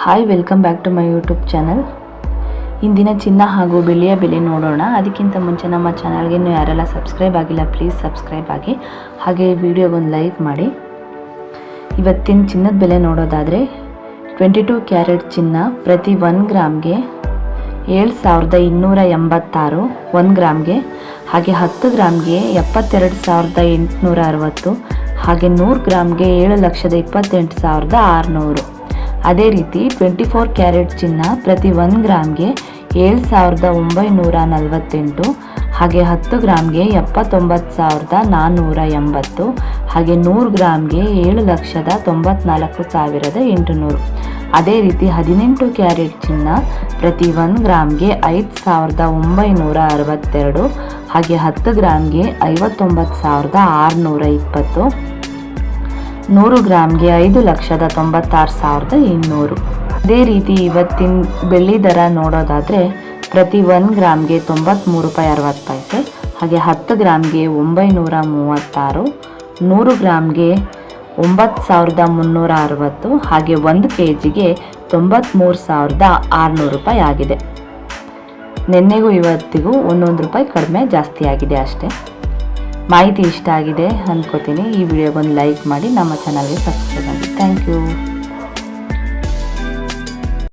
Hi, welcome back to my YouTube channel. ಇಂದಿನ ಚಿನ್ನ ಹಾಗೂ ಬೆಳ್ಳಿಯ ಬೆಲೆ ನೋಡೋಣ. ಅದಕ್ಕಿಂತ ಮುಂಚೆ ನಮ್ಮ ಚಾನಲ್ಗೆ ಇನ್ನೂ ಯಾರೆಲ್ಲ ಸಬ್ಸ್ಕ್ರೈಬ್ ಆಗಿಲ್ಲ ಪ್ಲೀಸ್ ಸಬ್ಸ್ಕ್ರೈಬ್ ಆಗಿ, ಹಾಗೆ ವಿಡಿಯೋಗೊಂದು ಲೈಕ್ ಮಾಡಿ. ಇವತ್ತಿನ ಚಿನ್ನದ ಬೆಲೆ ನೋಡೋದಾದರೆ 22 ಕ್ಯಾರೆಟ್ ಚಿನ್ನ ಪ್ರತಿ 1 ಗ್ರಾಮ್ಗೆ 7,286 1 ಗ್ರಾಮ್ಗೆ, ಹಾಗೆ 10 ಗ್ರಾಮ್ಗೆ 72,860, ಹಾಗೆ 100 ಗ್ರಾಮ್ಗೆ 7,28,600. ಅದೇ ರೀತಿ 24 ಕ್ಯಾರೆಟ್ ಚಿನ್ನ ಪ್ರತಿ 1 ಗ್ರಾಮ್ಗೆ 7,948, ಹಾಗೆ 10 ಗ್ರಾಮ್ಗೆ 79,480, ಹಾಗೆ 100 ಗ್ರಾಮ್ಗೆ 7,94,800. ಅದೇ ರೀತಿ 18 ಕ್ಯಾರೆಟ್ ಚಿನ್ನ ಪ್ರತಿ 1 ಗ್ರಾಮ್ಗೆ 5,962, ಹಾಗೆ 10 ಗ್ರಾಮ್ಗೆ 59,620, 100 ಗ್ರಾಮ್ಗೆ 5,96,200. ಅದೇ ರೀತಿ ಇವತ್ತಿನ ಬೆಳ್ಳಿ ದರ ನೋಡೋದಾದರೆ ಪ್ರತಿ 1 ಗ್ರಾಮ್ಗೆ 93 ರೂಪಾಯಿ 60 ಪೈಸೆ, ಹಾಗೆ 10 ಗ್ರಾಮ್ಗೆ 936, 100 ಗ್ರಾಮ್ಗೆ 9,360, ಹಾಗೆ 1 kgಗೆ 93,600 ರೂಪಾಯಿ ಆಗಿದೆ. ನಿನ್ನೆಗೂ ಇವತ್ತಿಗೂ 1 ರೂಪಾಯಿ ಕಡಿಮೆ ಜಾಸ್ತಿ ಆಗಿದೆ ಅಷ್ಟೇ. ಮಾಹಿತಿ ಇಷ್ಟ ಆಗಿದೆ ಅಂದ್ಕೋತೀನಿ. ಈ ವಿಡಿಯೋಗೊಂದು ಲೈಕ್ ಮಾಡಿ, ನಮ್ಮ ಚಾನಲ್ಗೆ ಸಬ್ಸ್ಕ್ರೈಬ್ ಆಗಿ. Thank you.